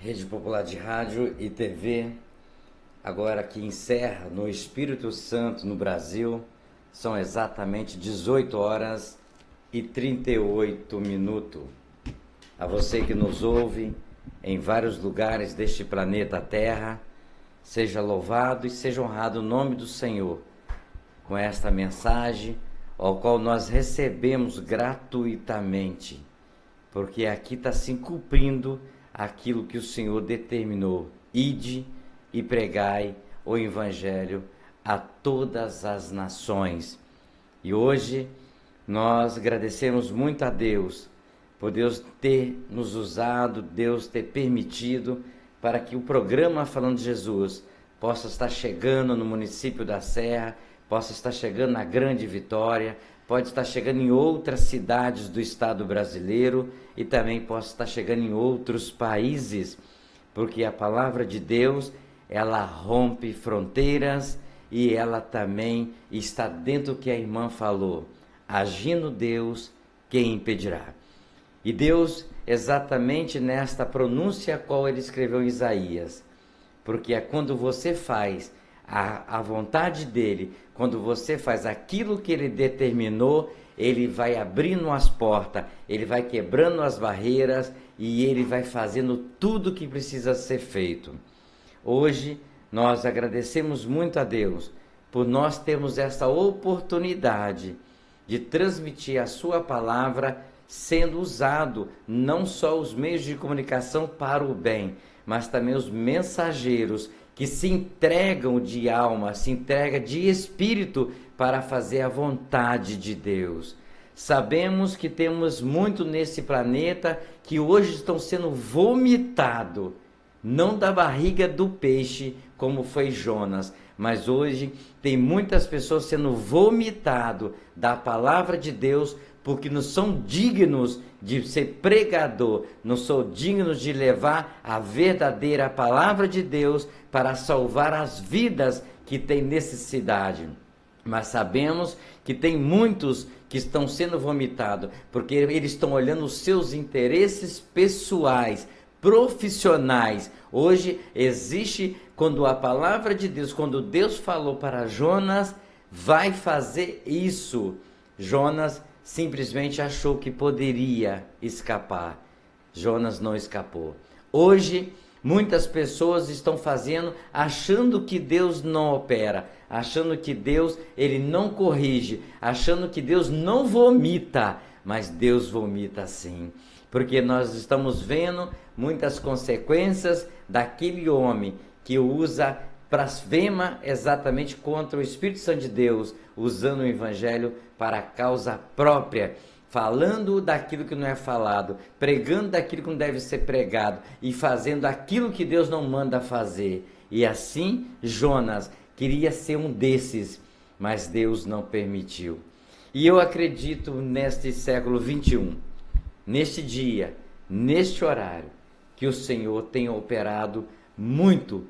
Rede Popular de Rádio e TV, agora que encerra no Espírito Santo no Brasil, são exatamente 18 horas e 38 minutos. A você que nos ouve em vários lugares deste planeta Terra, seja louvado e seja honrado o nome do Senhor, com esta mensagem, ao qual nós recebemos gratuitamente, porque aqui está se cumprindo aquilo que o Senhor determinou: ide e pregai o Evangelho a todas as nações. E hoje nós agradecemos muito a Deus, por Deus ter nos usado, Deus ter permitido para que o programa Falando de Jesus possa estar chegando no município da Serra, possa estar chegando na Grande Vitória, pode estar chegando em outras cidades do estado brasileiro e também pode estar chegando em outros países, porque a palavra de Deus, ela rompe fronteiras e ela também está dentro do que a irmã falou: agindo Deus, quem impedirá? E Deus, exatamente nesta pronúncia qual ele escreveu em Isaías, porque é quando você faz a vontade dele, quando você faz aquilo que ele determinou, ele vai abrindo as portas, ele vai quebrando as barreiras e ele vai fazendo tudo que precisa ser feito. Hoje nós agradecemos muito a Deus por nós termos essa oportunidade de transmitir a sua palavra, sendo usado não só os meios de comunicação para o bem, mas também os mensageiros que se entregam de alma, se entregam de espírito para fazer a vontade de Deus. Sabemos que temos muito nesse planeta que hoje estão sendo vomitados, não da barriga do peixe, como foi Jonas, mas hoje tem muitas pessoas sendo vomitadas da palavra de Deus, porque não são dignos de ser pregador, não são dignos de levar a verdadeira palavra de Deus para salvar as vidas que têm necessidade. Mas sabemos que tem muitos que estão sendo vomitados, porque eles estão olhando os seus interesses pessoais, profissionais. Hoje existe, quando a palavra de Deus, quando Deus falou para Jonas, vai fazer isso, Jonas simplesmente achou que poderia escapar. Jonas não escapou. Hoje, muitas pessoas estão fazendo, achando que Deus não opera, achando que Deus, ele não corrige, achando que Deus não vomita, mas Deus vomita sim. Porque nós estamos vendo muitas consequências daquele homem que usa blasfema exatamente contra o Espírito Santo de Deus, usando o Evangelho para a causa própria, falando daquilo que não é falado, pregando daquilo que não deve ser pregado e fazendo aquilo que Deus não manda fazer. E assim Jonas queria ser um desses, mas Deus não permitiu. E eu acredito neste século 21, neste dia, neste horário, que o Senhor tem operado muito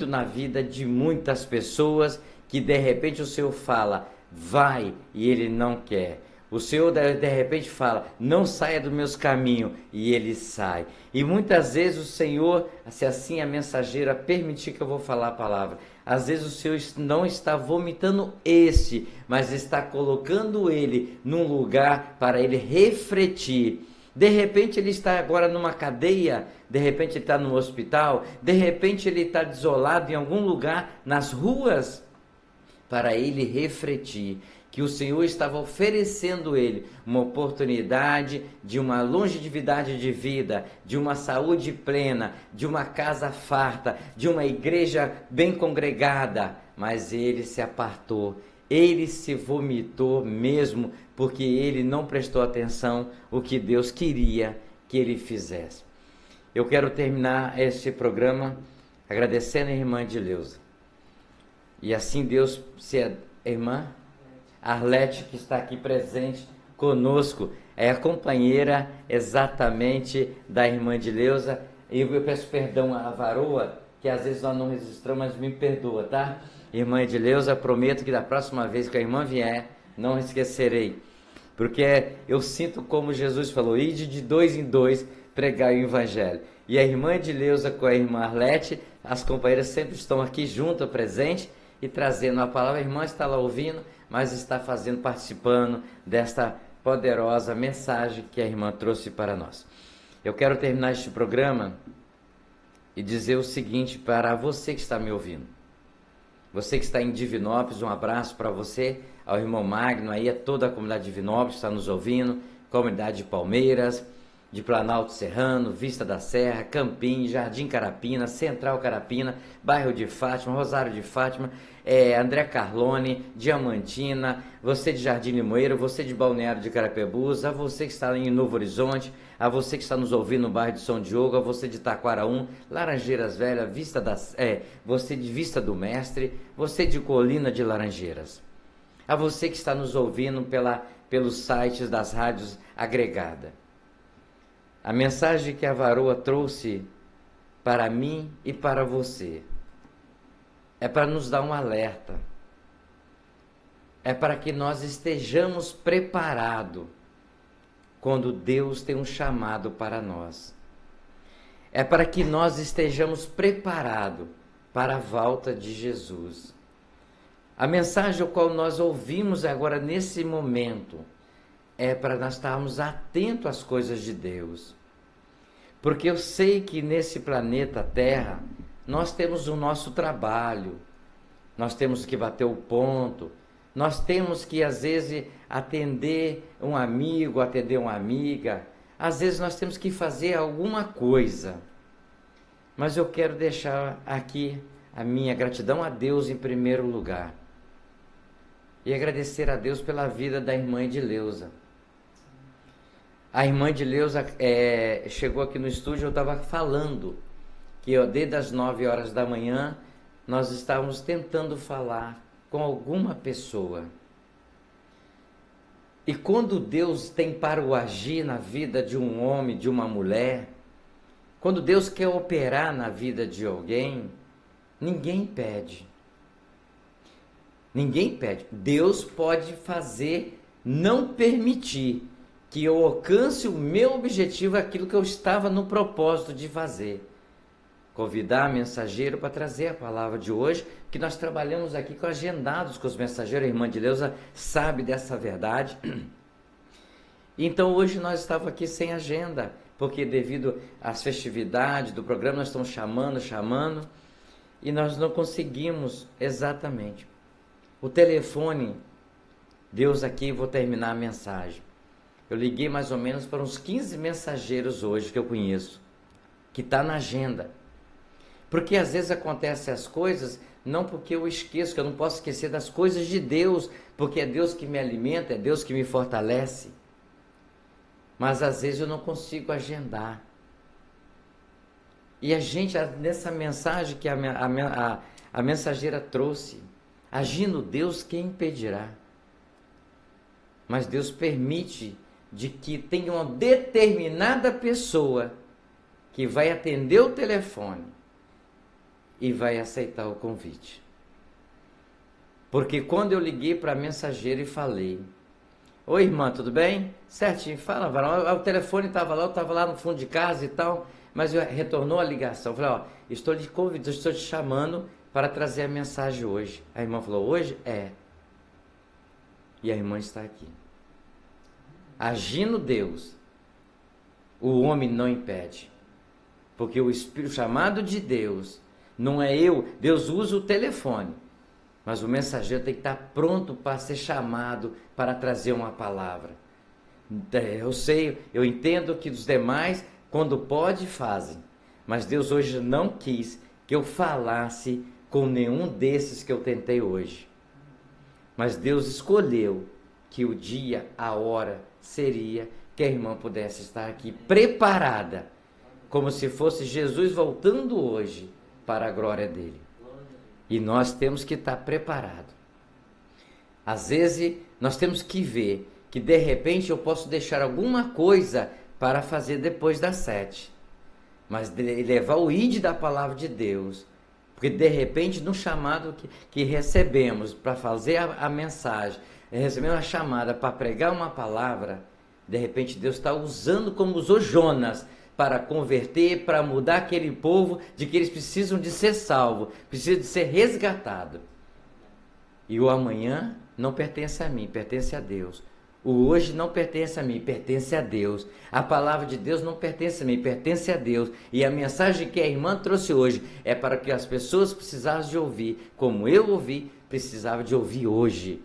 na vida de muitas pessoas, que de repente o Senhor fala, vai, e ele não quer. O Senhor de repente fala, não saia dos meus caminhos, e ele sai. E muitas vezes o Senhor, se assim a mensageira permitir que eu vou falar a palavra, às vezes o Senhor não está vomitando esse, mas está colocando ele num lugar para ele refletir. De repente ele está agora numa cadeia, de repente ele está no hospital, de repente ele está desolado em algum lugar, nas ruas, para ele refletir que o Senhor estava oferecendo ele uma oportunidade de uma longevidade de vida, de uma saúde plena, de uma casa farta, de uma igreja bem congregada, mas ele se apartou, ele se vomitou mesmo, porque ele não prestou atenção o que Deus queria que ele fizesse. Eu quero terminar este programa agradecendo a irmã Edileuza. E assim Deus, se a irmã Arlete, que está aqui presente conosco, é a companheira exatamente da irmã Edileuza. E eu peço perdão à varoa, que às vezes nós não registramos, mas me perdoa, tá? Irmã Edileuza, prometo que da próxima vez que a irmã vier, não esquecerei. Porque eu sinto como Jesus falou, ide de 2 em 2 pregar o Evangelho. E a irmã Edileuza com a irmã Arlete, as companheiras sempre estão aqui junto, presente, e trazendo a palavra. A irmã está lá ouvindo, mas está participando desta poderosa mensagem que a irmã trouxe para nós. Eu quero terminar este programa e dizer o seguinte para você que está me ouvindo. Você que está em Divinópolis, um abraço para você, ao irmão Magno, aí a toda a comunidade de Divinópolis está nos ouvindo, comunidade de Palmeiras, de Planalto Serrano, Vista da Serra, Campim, Jardim Carapina, Central Carapina, bairro de Fátima, Rosário de Fátima, André Carlone, Diamantina, você de Jardim Limoeiro, você de Balneário de Carapebus, a você que está em Novo Horizonte, a você que está nos ouvindo no bairro de São Diogo, a você de Taquaraú, Laranjeiras Velhas, você de Vista do Mestre, você de Colina de Laranjeiras, a você que está nos ouvindo pelos sites das rádios agregadas. A mensagem que a varoa trouxe para mim e para você é para nos dar um alerta, é para que nós estejamos preparados quando Deus tem um chamado para nós, é para que nós estejamos preparados para a volta de Jesus. A mensagem a qual nós ouvimos agora nesse momento é para nós estarmos atentos às coisas de Deus. Porque eu sei que nesse planeta Terra nós temos o nosso trabalho, nós temos que bater o ponto, nós temos que às vezes atender um amigo, atender uma amiga, às vezes nós temos que fazer alguma coisa. Mas eu quero deixar aqui a minha gratidão a Deus em primeiro lugar. E agradecer a Deus pela vida da irmã Edileuza. A irmã Edileuza chegou aqui no estúdio, eu estava falando que desde as 9 horas da manhã nós estávamos tentando falar com alguma pessoa. E quando Deus tem para o agir na vida de um homem, de uma mulher, quando Deus quer operar na vida de alguém, ninguém pede. Ninguém pede. Deus pode fazer, não permitir que eu alcance o meu objetivo, aquilo que eu estava no propósito de fazer. Convidar mensageiro para trazer a palavra de hoje, que nós trabalhamos aqui com agendados com os mensageiros. A irmã Edileuza sabe dessa verdade. Então hoje nós estávamos aqui sem agenda, porque devido às festividades do programa nós estamos chamando, e nós não conseguimos exatamente. O telefone, Deus aqui, vou terminar a mensagem. Eu liguei mais ou menos para uns 15 mensageiros hoje que eu conheço, que está na agenda. Porque às vezes acontecem as coisas, não porque eu esqueço, que eu não posso esquecer das coisas de Deus, porque é Deus que me alimenta, é Deus que me fortalece. Mas às vezes eu não consigo agendar. E a gente, nessa mensagem que a mensageira trouxe, agindo Deus, quem impedirá? Mas Deus permite de que tenha uma determinada pessoa que vai atender o telefone e vai aceitar o convite. Porque quando eu liguei para a mensageira e falei: oi irmã, tudo bem? Certinho, fala, varão. O telefone estava lá, eu estava lá no fundo de casa e tal, mas retornou a ligação. Eu falei: ó, estou lhe convidando, estou te chamando para trazer a mensagem hoje. A irmã falou: hoje? É. E a irmã está aqui. Agindo Deus, o homem não impede. Porque o Espírito chamado de Deus, não é eu, Deus usa o telefone, mas o mensageiro tem que estar pronto para ser chamado para trazer uma palavra. Eu sei, eu entendo que os demais, quando pode, fazem. Mas Deus hoje não quis que eu falasse com nenhum desses que eu tentei hoje. Mas Deus escolheu que o dia, a hora, seria que a irmã pudesse estar aqui preparada, como se fosse Jesus voltando hoje para a glória dele. E nós temos que estar preparados. Às vezes, nós temos que ver que de repente eu posso deixar alguma coisa para fazer depois das 7. Mas levar o ide da palavra de Deus. Porque de repente no chamado que recebemos para fazer a mensagem, recebemos a chamada para pregar uma palavra, de repente Deus está usando como usou Jonas, para converter, para mudar aquele povo, de que eles precisam de ser salvos, precisam de ser resgatados. E o amanhã não pertence a mim, pertence a Deus. O hoje não pertence a mim, pertence a Deus. A palavra de Deus não pertence a mim, pertence a Deus. E a mensagem que a irmã trouxe hoje é para que as pessoas precisassem de ouvir, como eu ouvi, precisava de ouvir hoje,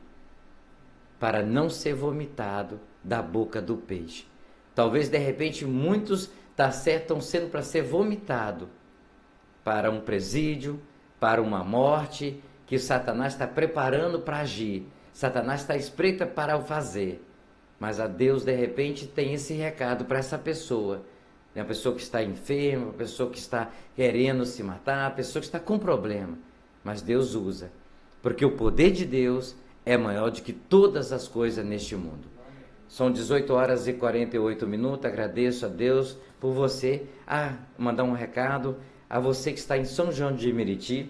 para não ser vomitado da boca do peixe. Talvez de repente muitos estão sendo para ser vomitado para um presídio, para uma morte, que Satanás está preparando para agir. Satanás está espreita para o fazer. Mas a Deus, de repente, tem esse recado para essa pessoa. Uma pessoa que está enferma, uma pessoa que está querendo se matar, uma pessoa que está com problema. Mas Deus usa. Porque o poder de Deus é maior do que todas as coisas neste mundo. São 18 horas e 48 minutos. Agradeço a Deus por você. Mandar um recado a você que está em São João de Meriti.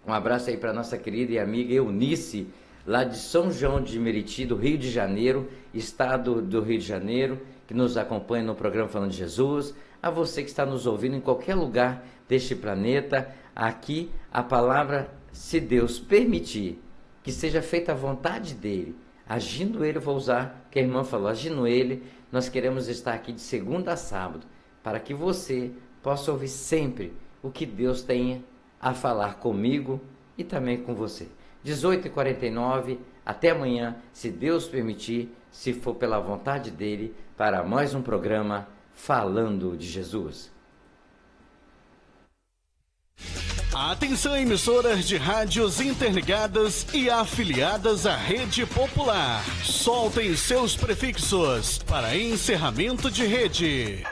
Um abraço aí para nossa querida e amiga Eunice, lá de São João de Meriti, do Rio de Janeiro, estado do Rio de Janeiro, que nos acompanha no programa Falando de Jesus. A você que está nos ouvindo em qualquer lugar deste planeta, aqui a palavra, se Deus permitir, que seja feita a vontade dele. Agindo ele, vou usar o que a irmã falou, agindo ele, nós queremos estar aqui de segunda a sábado, para que você possa ouvir sempre o que Deus tenha a falar comigo e também com você. 18h49, até amanhã, se Deus permitir, se for pela vontade dele, para mais um programa Falando de Jesus. Atenção, emissoras de rádios interligadas e afiliadas à Rede Popular. Soltem seus prefixos para encerramento de rede.